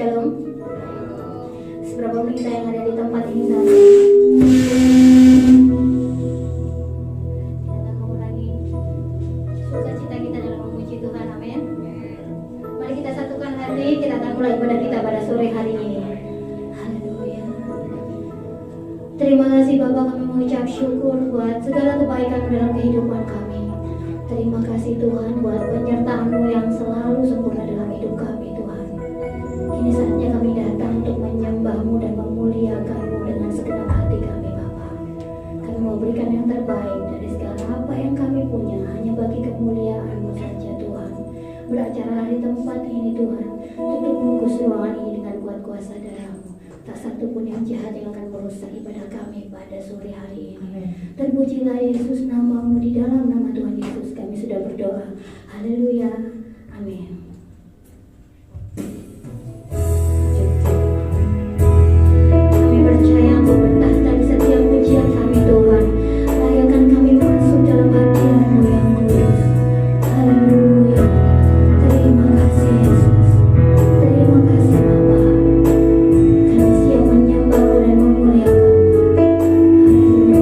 Shalom. Seberapa kita yang ada di tempat ini saat ini, kita akan mengurangi sukacita kita dalam memuji Tuhan. Amin. Mari kita satukan hati, kita akan mulai ibadah kita pada sore hari ini. Haleluya. Terima kasih Bapa, kami mengucap syukur buat segala kebaikan dalam kehidupan kami. Terima kasih Tuhan buat penyertaan-Mu yang selalu sempurna dalam hidup kami Tuhan. Kini saatnya kami datang untuk menyembah-Mu dan memuliakan-Mu dengan segenap hati kami Bapa. Kami mau berikan yang terbaik dari segala apa yang kami punya hanya bagi kemuliaan-Mu saja Tuhan. Beracara di tempat ini Tuhan, tutup bungkus ruangan ini dengan kuat kuasa darah-Mu. Tak satu pun yang jahat yang akan merusak ibadah kami pada sore hari ini. Terpujilah Yesus, nama-Mu, di dalam nama Tuhan Yesus kami sudah berdoa. Haleluya. Amin. Kami percaya Engkau bertahta di setiap pujian kami Tuhan. Layakkan kami masuk dalam hadirat-Mu yang kudus. Haleluya. Terima kasih Yesus. Terima kasih Bapa. Kami siap menyembah-Mu dan memuliakan-Mu. Haleluya.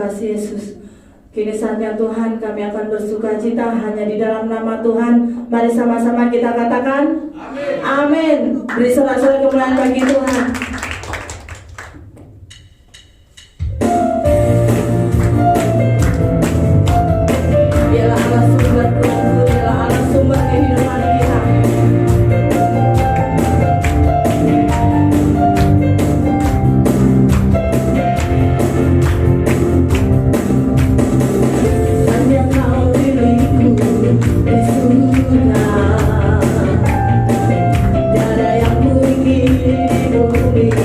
kasih Yesus. Kini saatnya Tuhan kami akan bersuka cita hanya di dalam nama Tuhan. Mari sama-sama kita katakan amin. Amin. Beri sorak-sorai kemuliaan bagi Tuhan. Dialah Allah sumber berlaku, dialah Allah sumber kehidupan kita. Hanya Kau diriku di surga, tiada yang ku ingin di bumi.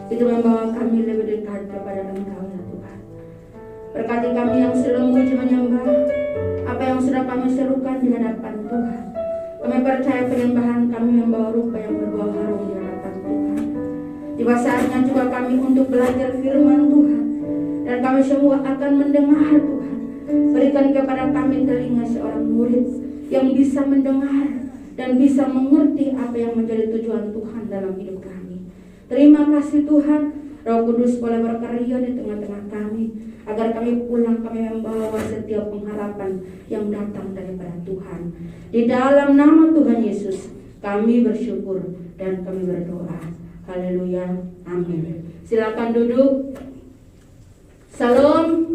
Itu membawa kami lebih dekat kepada Engkau ya Tuhan. Berkati kami yang selalu memuji menyembah apa yang sudah kami serukan di hadapan Tuhan. Kami percaya penyembahan kami membawa rupa yang berbau harum di hadapan Tuhan. Tiba saatnya juga kami untuk belajar firman Tuhan, dan kami semua akan mendengar Tuhan. Berikan kepada kami telinga seorang murid yang bisa mendengar dan bisa mengerti apa yang menjadi tujuan Tuhan dalam hidup kami. Terima kasih Tuhan, Roh Kudus boleh berkarya di tengah-tengah kami, agar kami pulang kami membawa setiap pengharapan yang datang daripada Tuhan. Di dalam nama Tuhan Yesus kami bersyukur dan kami berdoa. Haleluya, amin. Silakan duduk. Salam.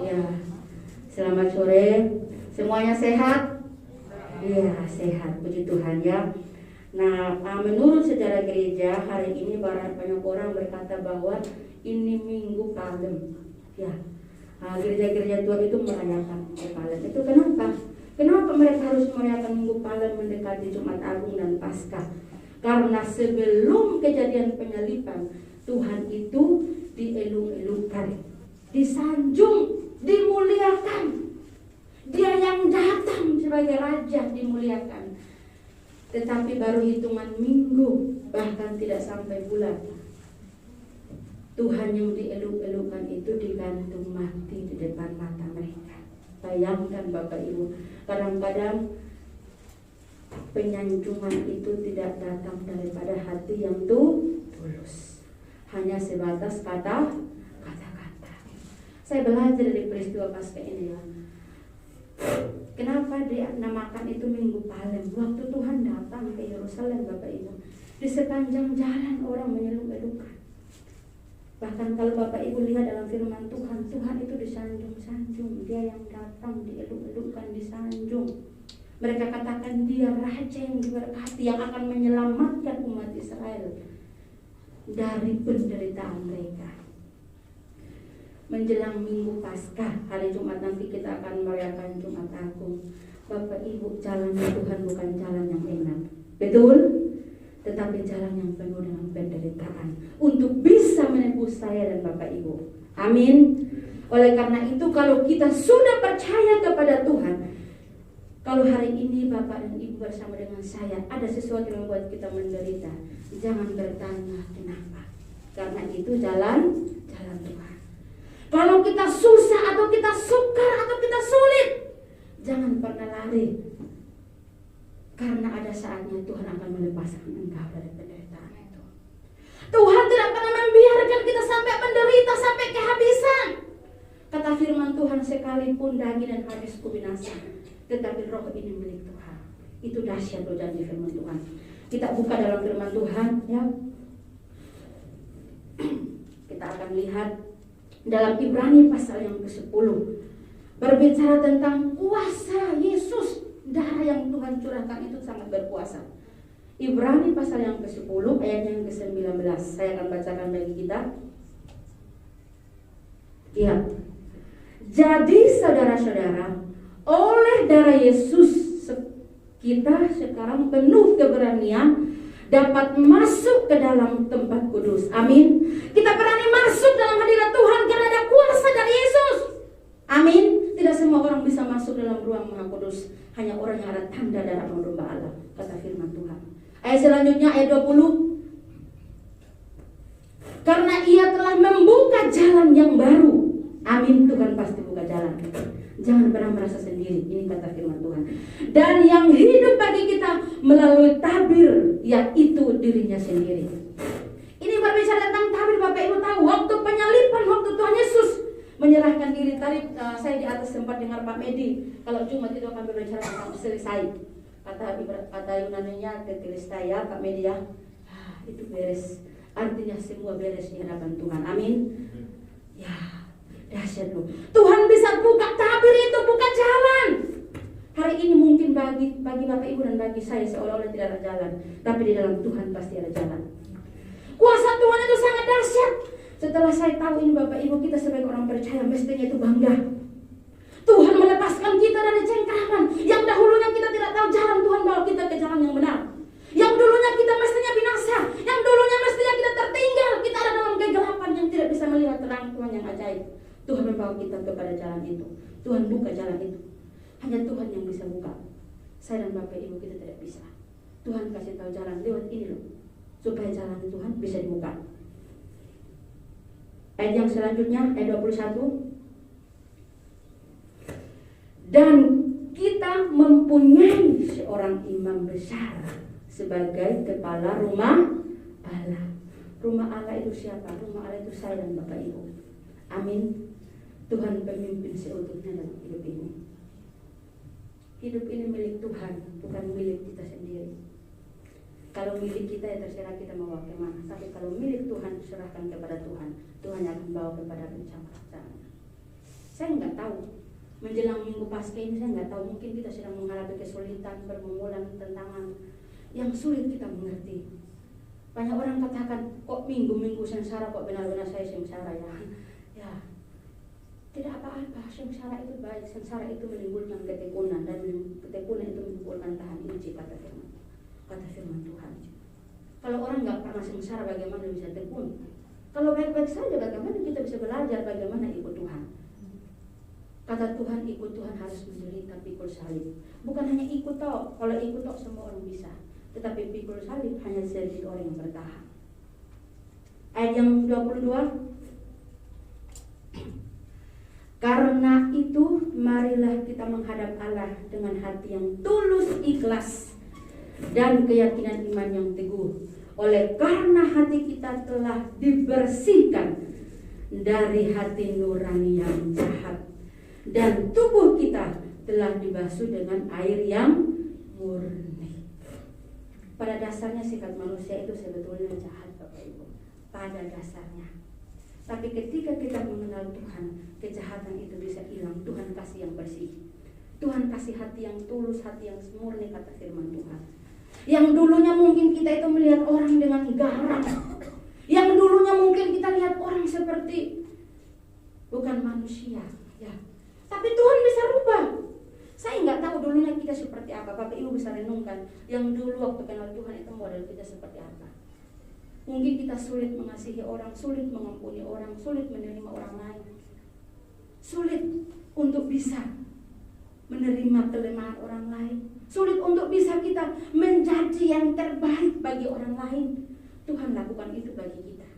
Ya, selamat sore. Semuanya sehat? Iya, sehat. Puji Tuhan ya. Nah, menurut sejarah gereja hari ini banyak orang berkata bahwa ini Minggu Palem. Ya, gereja-gereja tua itu merayakan Palem. Itu kenapa? Kenapa mereka harus merayakan Minggu Palem mendekati Jumat Agung dan Paskah? Karena sebelum kejadian penyaliban, Tuhan itu dielung-elungkan, disanjung, dimuliakan. Dia yang datang sebagai raja dimuliakan. Tetapi baru hitungan minggu, bahkan tidak sampai bulan, Tuhan yang dieluk-elukan itu digantung mati di depan mata mereka. Bayangkan Bapak Ibu, kadang-kadang penyanjungan itu tidak datang daripada hati yang tulus, hanya sebatas kata-kata. Saya belajar dari peristiwa Paskah ini ya. Kenapa dia namakan itu Minggu Palem? Waktu Tuhan datang ke Yerusalem Bapak Ibu, di sepanjang jalan orang menyeluk-elukan. Bahkan kalau Bapak Ibu lihat dalam firman Tuhan, Tuhan itu disanjung-sanjung. Dia yang datang dieluk-elukan, disanjung. Mereka katakan dia raja yang diberkati, yang akan menyelamatkan umat Israel dari penderitaan mereka. Menjelang Minggu Paskah, hari Jumat nanti kita akan merayakan Jumat Agung. Bapak Ibu, jalannya Tuhan bukan jalan yang enak, betul? Tetapi jalan yang penuh dengan penderitaan untuk bisa menebus saya dan Bapak Ibu. Amin. Oleh karena itu, kalau kita sudah percaya kepada Tuhan, kalau hari ini Bapak dan Ibu bersama dengan saya ada sesuatu yang membuat kita menderita, jangan bertanya kenapa. Karena itu jalan Tuhan. Kalau kita susah atau kita sukar atau kita sulit, jangan pernah lari. Karena ada saatnya Tuhan akan melepaskan engkau dari penderitaan itu. Tuhan tidak pernah membiarkan kita sampai menderita, sampai kehabisan. Kata firman Tuhan, sekalipun daging dan habisku binasa, tetapi roh ini milik Tuhan. Itu dahsyat loh janji firman Tuhan. Kita buka dalam firman Tuhan ya. Kita akan lihat dalam Ibrani pasal yang ke-10, berbicara tentang kuasa Yesus. Darah yang Tuhan curahkan itu sangat berkuasa. Ibrani pasal yang ke-10 ayat yang ke-19. Saya akan bacakan bagi kita. Ya. Jadi saudara-saudara, oleh darah Yesus kita sekarang penuh keberanian dapat masuk ke dalam tempat kudus. Amin. Kita berani masuk dalam hadirat Tuhan karena ada kuasa dari Yesus. Amin. Tidak semua orang bisa masuk dalam ruang Maha Kudus, hanya orang yang ada tanda darah domba Allah, kata firman Tuhan. Ayat selanjutnya ayat 20. Karena ia telah membuka jalan yang baru. Amin. Tuhan pasti buka jalan. Jangan pernah merasa sendiri. Ini kata firman Tuhan. Dan yang hidup bagi kita melalui tabir, yaitu dirinya sendiri. Ini berbicara tentang tabir. Bapak Ibu tahu waktu penyalipan, waktu Tuhan Yesus menyerahkan diri. Tadi saya di atas sempat dengar Pak Medi, kalau Jumat itu akan berbicara tentang selesai. Kata Yunaninya tetelestai ya Pak Medi ya. Itu beres. Artinya semua beres di hadapan Tuhan. Amin. Ya, dahsyat loh. Tuhan bisa buka tabir itu, buka jalan. Hari ini mungkin bagi Bapak Ibu dan bagi saya seolah-olah tidak ada jalan, tapi di dalam Tuhan pasti ada jalan. Kuasa Tuhan itu sangat dahsyat. Setelah saya tahu ini Bapak Ibu, kita sebagai orang percaya mestinya itu bangga. Tuhan melepaskan kita dari cengkraman. Yang dahulunya kita tidak tahu jalan, Tuhan bawa kita ke jalan yang benar. Yang dulunya kita mestinya binasa, yang dulunya mestinya kita tertinggal, kita ada dalam kegelapan yang tidak bisa melihat terang Tuhan yang ajaib. Tuhan membawa kita kepada jalan itu. Tuhan buka jalan itu. Hanya Tuhan yang bisa buka. Saya dan Bapak Ibu kita tidak bisa. Tuhan kasih tahu jalan lewat ini loh, supaya jalan Tuhan bisa dibuka. Ayat yang selanjutnya, ayat 21. Dan kita mempunyai seorang imam besar sebagai kepala rumah Allah. Rumah Allah itu siapa? Rumah Allah itu saya dan Bapak Ibu. Amin. Tuhan pemimpin seutuhnya dalam hidup ini. Hidup ini milik Tuhan, bukan milik kita sendiri. Kalau milik kita ya terserah kita mau bawa kemana. Tapi kalau milik Tuhan serahkan kepada Tuhan, Tuhan akan bawa kepada rencana. Saya nggak tahu. Menjelang minggu pasca ini saya nggak tahu, mungkin kita sedang menghadapi kesulitan, pergumulan, tantangan yang sulit kita mengerti. Banyak orang katakan, kok minggu-minggu sengsara, kok benar-benar saya sengsara ya. Ya, tidak apa-apa, sengsara itu baik, sengsara itu menimbulkan ketekunan, dan ketekunan itu menimbulkan tahan uji, kata firman Tuhan. Kalau orang nggak pernah sengsara, bagaimana bisa tekun? Kalau baik-baik saja, bagaimana kita bisa belajar bagaimana ikut Tuhan? Kata Tuhan, ikut Tuhan harus menderita, pikul salib. Bukan hanya ikut tok, kalau ikut tok semua orang bisa. Tetapi pikul salib hanya sedikit orang yang bertahan. Ayat yang 22. Karena itu marilah kita menghadap Allah dengan hati yang tulus ikhlas dan keyakinan iman yang teguh. Oleh karena hati kita telah dibersihkan dari hati nurani yang jahat, dan tubuh kita telah dibasuh dengan air yang murni. Pada dasarnya sikap manusia itu sebetulnya jahat Bapak Ibu, pada dasarnya. Tapi ketika kita mengenal Tuhan, kejahatan itu bisa hilang. Tuhan kasih yang bersih, Tuhan kasih hati yang tulus, hati yang murni, kata firman Tuhan. Yang dulunya mungkin kita itu melihat orang dengan garang, yang dulunya mungkin kita lihat orang seperti bukan manusia ya, tapi Tuhan bisa rubah. Saya nggak tahu dulunya kita seperti apa. Bapak Ibu bisa renungkan, yang dulu waktu kenal Tuhan itu model kita seperti apa. Mungkin kita sulit mengasihi orang, sulit mengampuni orang, sulit menerima orang lain, sulit untuk bisa menerima kelemahan orang lain, sulit untuk bisa kita menjadi yang terbaik bagi orang lain. Tuhan lakukan itu bagi kita.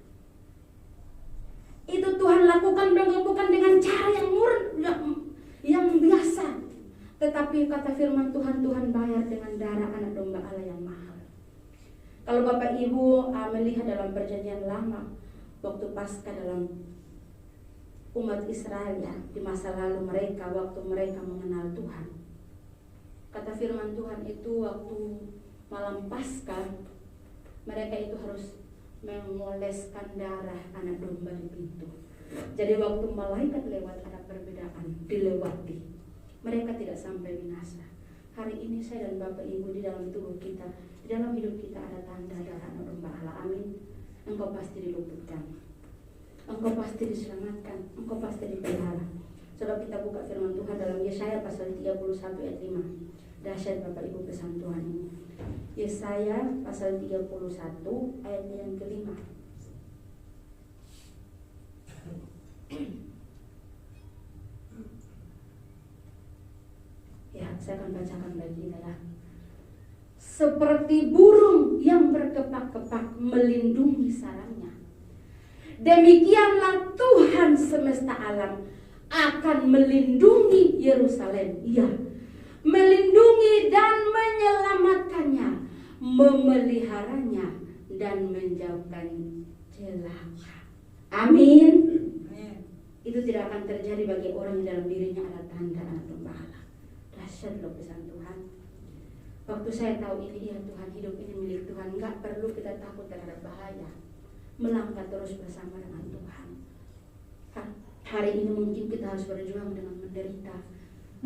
Itu Tuhan lakukan bukan dengan cara yang biasa, tetapi kata firman Tuhan, Tuhan bayar dengan darah anak domba Allah yang mahal. Kalau Bapak Ibu melihat dalam perjanjian lama, waktu Paskah dalam umat Israel ya, di masa lalu mereka, waktu mereka mengenal Tuhan, kata firman Tuhan itu waktu malam Paskah, mereka itu harus mengoleskan darah anak domba di pintu. Jadi waktu malaikat lewat ada perbedaan, dilewati. Mereka tidak sampai binasa. Hari ini saya dan Bapak Ibu di dalam tubuh kita, di dalam hidup kita ada tanda darah anak domba Allah. Amin. Engkau pasti diluputkan, engkau pasti diselamatkan, engkau pasti dipelihara. Coba kita buka firman Tuhan dalam Yesaya pasal 31 ayat 5. Dahsyat Bapak Ibu pesan Tuhan ini. Yesaya pasal 31 ayat yang kelima. Ya, saya akan bacakan bagi kita. Seperti burung yang berkepak-kepak melindungi sarangnya, demikianlah Tuhan semesta alam akan melindungi Yerusalem. Ya, melindungi dan menyelamatkannya, memeliharanya dan menjauhkan celaka. Amin. Itu tidak akan terjadi bagi orang yang dalam dirinya ada tanda anak domba Allah. Dahsyat loh pesan Tuhan. Waktu saya tahu ini, ya Tuhan, hidup ini milik Tuhan, nggak perlu kita takut terhadap bahaya. Melangkah terus bersama dengan Tuhan. Hari ini mungkin kita harus berjuang dengan menderita.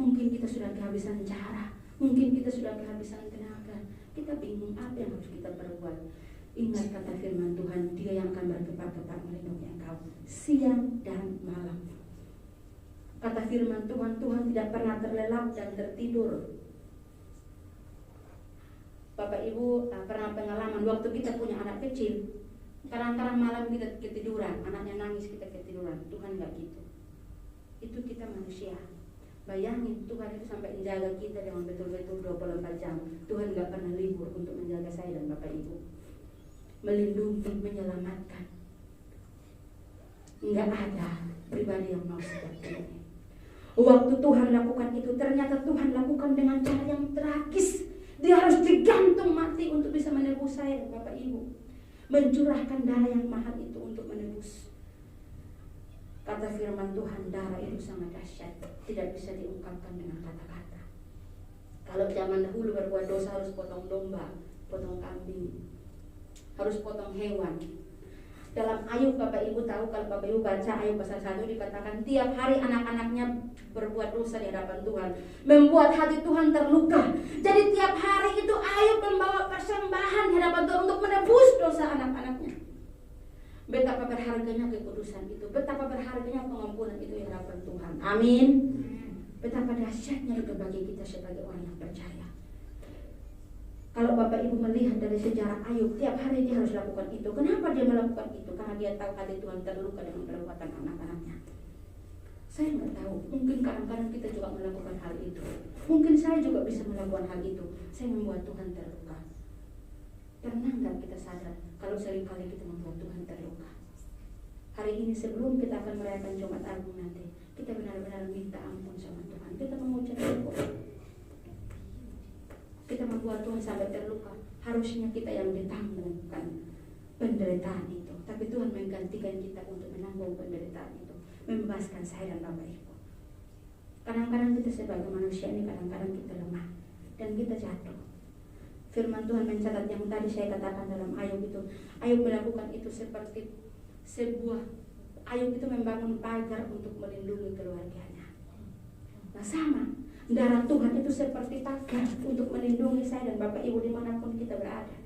Mungkin kita sudah kehabisan cara. Mungkin kita sudah kehabisan tenaga. Kita bingung apa yang harus kita perbuat. Ingat kata firman Tuhan, Dia yang akan berkepak-kepak melindungi engkau siang dan malam. Kata firman Tuhan, Tuhan tidak pernah terlelap dan tertidur. Bapak Ibu pernah pengalaman waktu kita punya anak kecil, kadang-kadang malam kita ketiduran, anaknya nangis kita ketiduran. Tuhan nggak gitu. Itu kita manusia. Bayangin Tuhan itu sampai menjaga kita dengan betul-betul 24 jam. Tuhan nggak pernah libur untuk menjaga saya dan Bapak Ibu. Melindungi, menyelamatkan. Nggak ada pribadi yang mau seperti ini. Waktu Tuhan lakukan itu, ternyata Tuhan lakukan dengan cara yang tragis. Dia harus digantung mati untuk bisa menebus saya dan Bapak Ibu. Mencurahkan darah yang mahal itu untuk menebus. Kata firman Tuhan, darah itu sangat dahsyat, tidak bisa diungkapkan dengan kata-kata. Kalau zaman dahulu berbuat dosa harus potong domba, potong kambing, harus potong hewan. Dalam Ayub, Bapak Ibu tahu, kalau Bapak Ibu baca Ayub pasal 1 dikatakan tiap hari anak-anaknya berbuat dosa di hadapan Tuhan, membuat hati Tuhan terluka. Jadi tiap hari itu Ayub membawa persembahan di hadapan Tuhan untuk menebus dosa anak-anaknya. Betapa berharganya kekudusan itu, betapa berharganya pengampunan itu di hadapan Tuhan. Amin. Betapa dahsyatnya itu bagi kita sebagai orang yang percaya. Kalau Bapak Ibu melihat dari sejarah Ayub, tiap hari dia harus lakukan itu. Kenapa dia melakukan itu? Karena dia tahu hati Tuhan terluka dengan perbuatan anak-anaknya. Saya nggak tahu, mungkin kadang-kadang kita juga melakukan hal itu. Mungkin saya juga bisa melakukan hal itu. Saya membuat Tuhan terluka. Pernah nggak kita sadar kalau seringkali kita membuat Tuhan terluka? Hari ini sebelum kita akan merayakan Jumat Agung nanti, kita benar-benar minta ampun sama Tuhan. Kita mengucap syukur. Kita membuat Tuhan sampai terluka. Harusnya kita yang ditanggungkan penderitaan itu, tapi Tuhan menggantikan kita untuk menanggung penderitaan itu, membebaskan saya dan Bapak Ibu. Kadang-kadang kita sebagai manusia ini, kadang-kadang kita lemah dan kita jatuh. Firman Tuhan mencatat yang tadi saya katakan dalam Ayub itu. Ayub melakukan itu seperti sebuah, Ayub itu membangun pagar untuk melindungi keluarganya. Nah sama, darah Tuhan itu seperti pagar untuk melindungi saya dan Bapak Ibu dimanapun kita berada.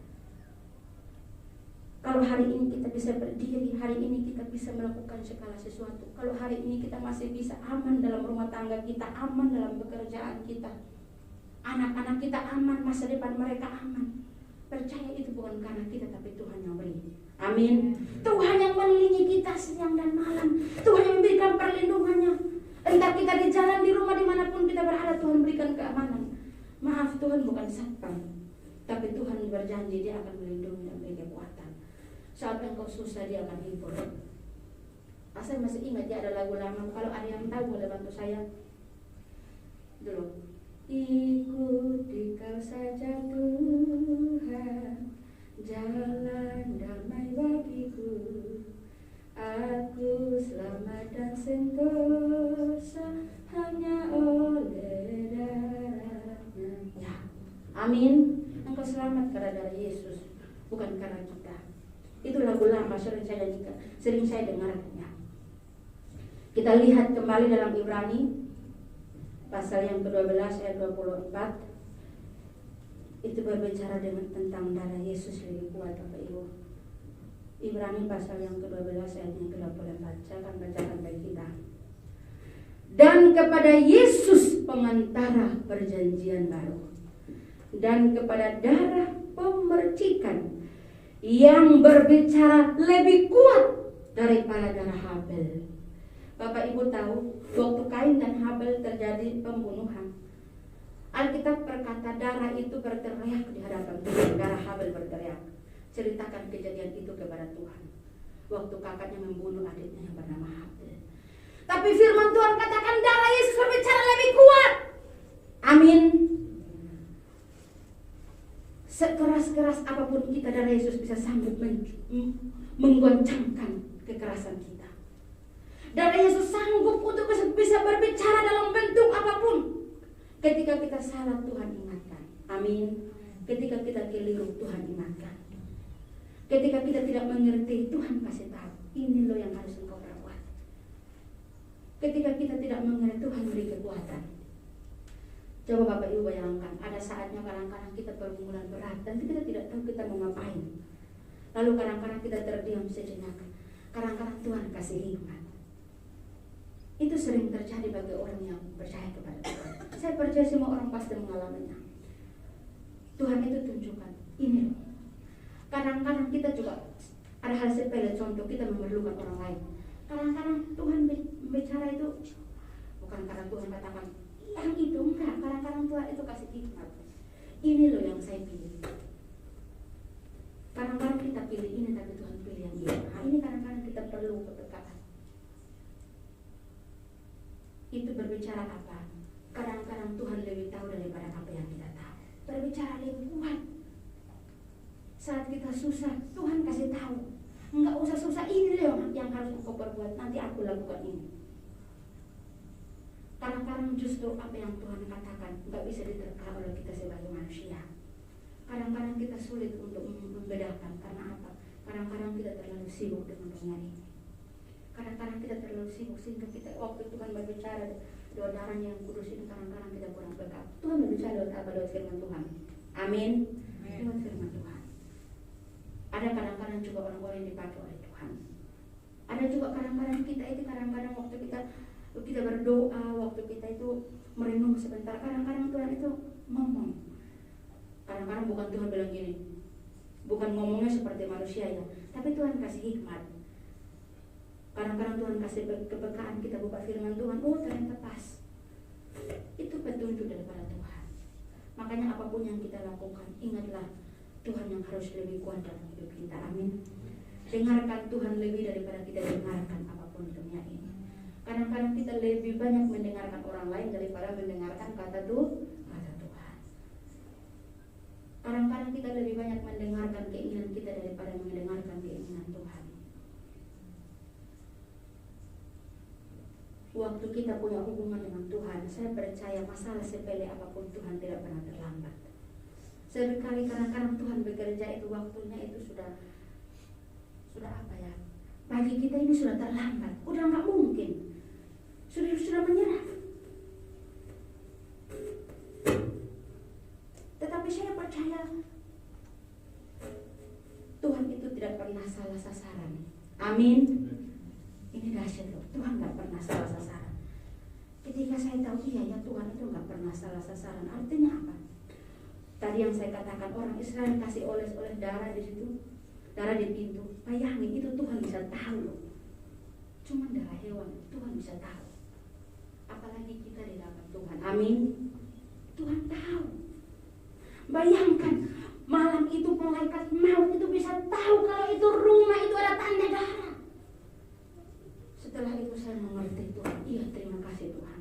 Kalau hari ini kita bisa berdiri, hari ini kita bisa melakukan segala sesuatu. Kalau hari ini kita masih bisa aman dalam rumah tangga kita, aman dalam pekerjaan kita, anak-anak kita aman, masa depan mereka aman. Percaya itu bukan karena kita, tapi Tuhan yang beri. Amin. Tuhan yang melindungi kita siang dan malam. Tuhan yang memberikan perlindungannya. Entah kita di jalan, di rumah, dimanapun kita berada, Tuhan berikan keamanan. Maaf, Tuhan bukan satpam, tapi Tuhan berjanji Dia akan melindungi dan beri kekuatan. Saat engkau susah, Dia akan hibur. Saya masih ingat ya, ada lagu lama. Kalau ada yang tahu boleh bantu saya dulu. Ikuti Kau saja Tuhan, jalan damai bagiku. Aku selamat dan sentosa hanya oleh darah-Nya. Ya, amin. Engkau selamat karena darah Yesus, bukan karena kita. Itu lagu lama sering saya dengarnya. Kita lihat kembali dalam Ibrani pasal yang ke-12 ayat 24. Itu berbicara tentang darah Yesus lebih kuat, Bapak Ibu. Ibrani pasal yang ke-12 ayat yang ke-24. Saya akan bacakan bagi kita. Dan kepada Yesus pengantara perjanjian baru, dan kepada darah pemercikan yang berbicara lebih kuat daripada darah Habel. Bapak Ibu tahu, waktu Kain dan Habel terjadi pembunuhan, Alkitab berkata darah itu berteriak di hadapan Tuhan. Darah Habel berteriak, ceritakan kejadian itu kepada Tuhan. Waktu kakaknya membunuh adiknya yang bernama Habel. Tapi firman Tuhan katakan darah Yesus berbicara lebih kuat. Amin. Sekeras-keras apapun kita, darah Yesus bisa sanggup menggoncangkan kekerasan kita. Darah Yesus sanggup untuk bisa berbicara dalam bentuk apapun. Ketika kita salah, Tuhan ingatkan. Amin. Ketika kita keliru, Tuhan ingatkan. Ketika kita tidak mengerti, Tuhan kasih tahu, ini loh yang harus engkau perbuat. Ketika kita tidak mengerti, Tuhan beri kekuatan. Coba Bapak Ibu bayangkan, ada saatnya kadang-kadang kita pergumulan berat dan kita tidak tahu kita mau ngapain. Lalu kadang-kadang kita terdiam sejenak. Kadang-kadang Tuhan kasih hikmat. Itu sering terjadi bagi orang yang percaya kepada Tuhan. Saya percaya semua orang pasti mengalaminya. Tuhan itu tunjukkan, ini loh. Kadang-kadang kita juga ada hal sepele, contoh kita memerlukan orang lain. Kadang-kadang Tuhan bicara itu bukan karena Tuhan katakan yang itu, enggak. Kadang-kadang Tuhan itu kasih hikmat. Ini loh yang saya pilih. Kadang-kadang kita pilih ini tapi Tuhan pilih yang ini. Nah, ini kadang-kadang kita perlu kepekaan. Itu berbicara apa? Kadang-kadang Tuhan lebih tahu daripada apa yang kita tahu. Berbicara lebih kuat. Saat kita susah, Tuhan kasih tahu. Enggak usah susah, ini loh yang harus engkau perbuat. Nanti aku lakukan ini. Kadang-kadang justru apa yang Tuhan katakan enggak bisa diterka oleh kita sebagai manusia. Kadang-kadang kita sulit untuk membedakan. Karena apa? Kadang-kadang kita terlalu sibuk dengan dunia ini. Kadang-kadang kita terlalu sibuk sehingga kita waktu Tuhan berbicara lewat darahnya yang kudus ini, kadang-kadang kita kurang peka. Tuhan berbicara lewat apa? Lewat firman Tuhan. Amin. Lewat firman Tuhan. Ada kadang-kadang juga orang-orang yang dipakai oleh Tuhan. Ada juga kadang-kadang kita itu kadang-kadang waktu kita berdoa, waktu kita itu merenung sebentar, kadang-kadang Tuhan itu ngomong. Kadang-kadang bukan Tuhan bilang gini, bukan ngomongnya seperti manusia ya, tapi Tuhan kasih hikmat. Kadang-kadang Tuhan kasih kepekaan, kita buka firman Tuhan, oh ternyata pas. Itu petunjuk daripada Tuhan. Makanya apapun yang kita lakukan, ingatlah Tuhan yang harus lebih kuat dalam hidup kita. Amin. Dengarkan Tuhan lebih daripada kita dengarkan apapun di dunia ini. Kadang-kadang kita lebih banyak mendengarkan orang lain daripada mendengarkan kata Tuhan. Kadang-kadang kita lebih banyak mendengarkan keinginan kita daripada mendengarkan keinginan Tuhan. Waktu kita punya hubungan dengan Tuhan, saya percaya masalah sepele apapun Tuhan tidak pernah terlambat. Seringkali kadang-kadang Tuhan bekerja itu waktunya itu sudah apa ya? Bagi kita ini sudah terlambat, udah nggak mungkin, sudah menyerah. Tetapi saya percaya Tuhan itu tidak pernah salah sasaran. Amin. Ini dahsyat loh, Tuhan nggak pernah salah sasaran. Ketika saya tahu iya ya Tuhan itu nggak pernah salah sasaran, artinya apa? Tadi yang saya katakan orang Israel kasih oles-oles darah di situ, darah di pintu. Bayangin itu Tuhan bisa tahu loh. Cuma darah hewan Tuhan bisa tahu. Apalagi kita di dalam Tuhan. Amin. Tuhan tahu. Bayangkan malam itu malaikat maut itu bisa tahu kalau itu rumah itu ada tanda darah. Setelah itu saya mengerti Tuhan. Iya terima kasih Tuhan.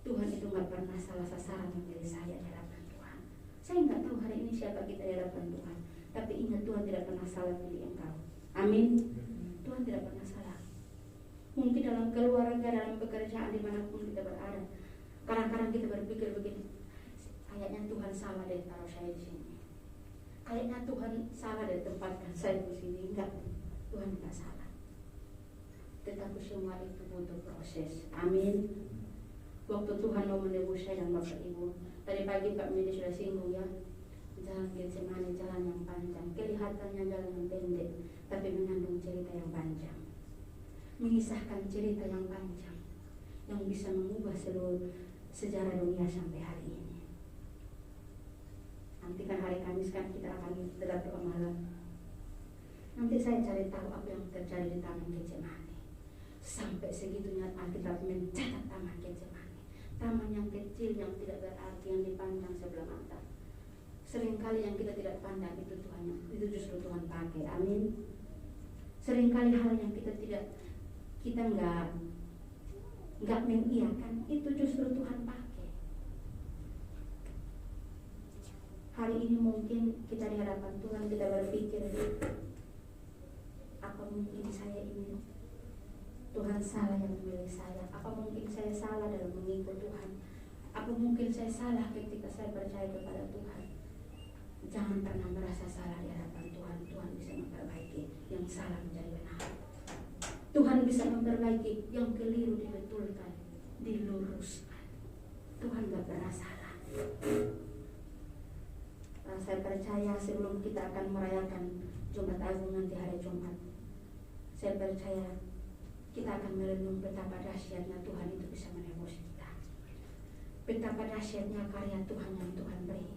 Tuhan itu nggak pernah salah sasaran menjadi saya di hadapan Tuhan. Saya nggak tahu hari ini siapa kita di hadapan Tuhan. Tapi ingat Tuhan tidak pernah salah pilih engkau. Amin. Tuhan tidak pernah salah. Mungkin dalam keluarga, dalam pekerjaan dimanapun kita berada, kadang-kadang kita berpikir begini, kayaknya Tuhan salah deh taruh saya di sini. Kayaknya Tuhan salah deh tempatkan saya di sini. Enggak, Tuhan tidak salah. Tetapi semua itu butuh proses. Amin. Waktu Tuhan mau menebus saya dan Bapak Ibu, tadi pagi Pak Medi sudah singgung ya, jalan Getsemani jalan yang panjang, kelihatannya jalan yang pendek, tapi mengandung cerita yang panjang, mengisahkan cerita yang panjang, yang bisa mengubah seluruh sejarah dunia sampai hari ini. Nanti kan hari Kamis kan kita akan tetap doa malam. Nanti saya cari tahu apa yang terjadi di Taman Getsemani. Sampai segitunya Alkitab mencatat Taman Getsemani. Taman yang kecil, yang tidak berarti, yang dipandang sebelah mata. Seringkali yang kita tidak pandang itu Tuhan, itu justru Tuhan pakai. Amin. Seringkali hal yang kita nggak mengiyakan, itu justru Tuhan pakai. Hari ini mungkin kita di hadapan Tuhan, kita berpikir, apa mungkin saya ini Tuhan salah yang memilih saya? Apa mungkin saya salah dalam mengikut Tuhan? Apa mungkin saya salah ketika saya percaya kepada Tuhan? Jangan pernah merasa salah di hadapan Tuhan. Tuhan bisa memperbaiki yang salah menjadi benar. Tuhan bisa memperbaiki yang keliru dibetulkan, diluruskan. Tuhan gak pernah salah. Saya percaya sebelum kita akan merayakan Jumat Agung nanti hari Jumat, saya percaya kita akan merenung betapa dahsyatnya Tuhan itu bisa menebus kita. Betapa dahsyatnya karya Tuhan yang Tuhan beri.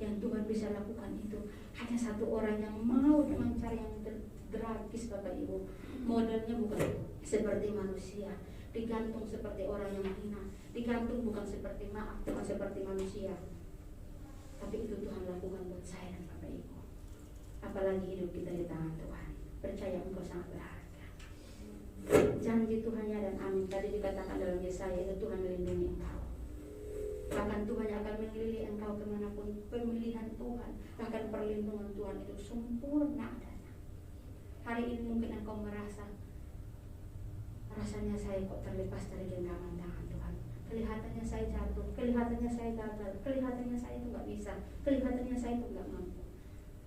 Yang Tuhan bisa lakukan itu hanya satu orang yang mau dengan cara yang tragis, Bapak Ibu. Modelnya bukan seperti manusia, digantung seperti orang yang hina, digantung bukan seperti manusia. Tapi itu Tuhan lakukan buat saya dan Bapak Ibu. Apalagi hidup kita di tangan Tuhan. Percaya engkau sangat berharga. Janji Tuhannya dan amin. Tadi dikatakan dalam Yesaya itu Tuhan melindungi engkau. Bahkan Tuhan akan mengelilingi engkau kemanapun. Pemilihan Tuhan, bahkan perlindungan Tuhan itu sempurna adanya. Hari ini mungkin engkau merasa, rasanya saya kok terlepas dari genggaman tangan Tuhan. Kelihatannya saya jatuh, kelihatannya saya gagal, kelihatannya saya itu gak bisa, kelihatannya saya itu gak mampu.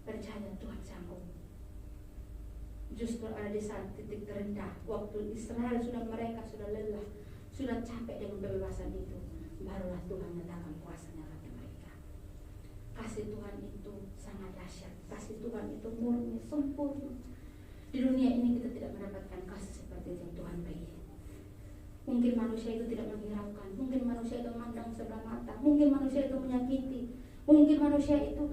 Percaya Tuhan sanggup. Justru ada di saat titik terendah, waktu Israel mereka sudah lelah, sudah capek dengan kebebasan itu, barulah Tuhan nyatakan kuasanya bagi mereka. Kasih Tuhan itu sangat dahsyat, kasih Tuhan itu murni, sempurna. Di dunia ini kita tidak mendapatkan kasih seperti yang Tuhan beri. Mungkin manusia itu tidak menghiraukan, mungkin manusia itu memandang sebelah mata, mungkin manusia itu menyakiti, mungkin manusia itu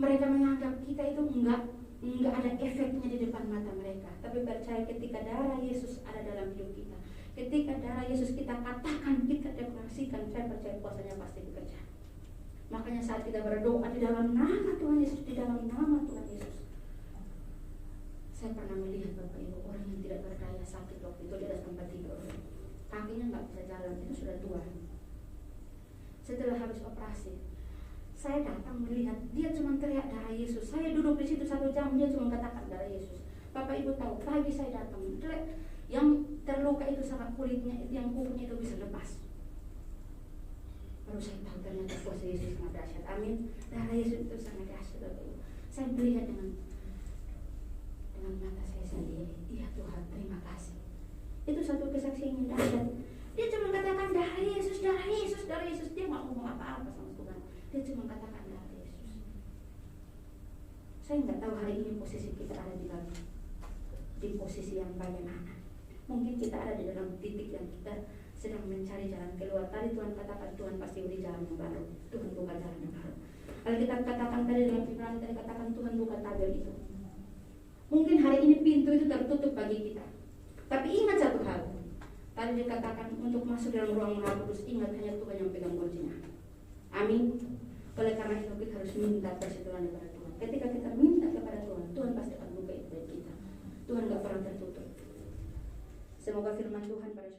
mereka menganggap kita itu enggak ada efeknya di depan mata mereka. Tapi percaya ketika darah Yesus ada dalam hidup kita, ketika darah Yesus kita katakan, kita deklarasikan, saya percaya kuasanya pasti bekerja. Makanya saat kita berdoa di dalam nama Tuhan Yesus, di dalam nama Tuhan Yesus, saya pernah melihat Bapak Ibu orang yang tidak berdaya sakit waktu itu di atas tempat tidur, kakinya nggak bisa jalan, itu sudah tua. Setelah habis operasi, saya datang melihat dia cuma teriak darah Yesus. Saya duduk di situ 1 jam, dia cuma katakan darah Yesus. Bapak Ibu tahu, pagi saya datang, yang terluka itu sangat kulitnya, yang kukunya itu bisa lepas. Baru saya tahu ternyata kuasa Yesus sangat dahsyat. Amin. Darah Yesus itu sangat dahsyat Bapak Ibu. Saya melihat dengan mata saya sendiri. Iya Tuhan, terima kasih. Itu satu kesaksian yang dahsyat. Dia cuma katakan darah Yesus, darah Yesus, darah Yesus. Dia nggak ngomong apa-apa sama Tuhan. Dia cuma katakan darah Yesus. Saya nggak tahu hari ini posisi kita ada di posisi yang bagaimana. Mungkin kita ada di dalam titik yang kita sedang mencari jalan keluar. Tadi Tuhan katakan Tuhan pasti beri jalan yang baru. Tuhan buka jalan yang baru. Alkitab katakan tadi dalam Ibrani tadi katakan Tuhan buka tabel itu. Mungkin hari ini pintu itu tertutup bagi kita. Tapi ingat satu hal. Tadi dikatakan untuk masuk dalam ruang Maha Kudus, ingat hanya Tuhan yang pegang kuncinya. Amin. Oleh karena itu kita harus minta persetujuan kepada Tuhan. Ketika kita minta kepada Tuhan, Tuhan pasti akan buka itu bagi kita. Tuhan gak pernah tertutup. Semoga firman Tuhan pada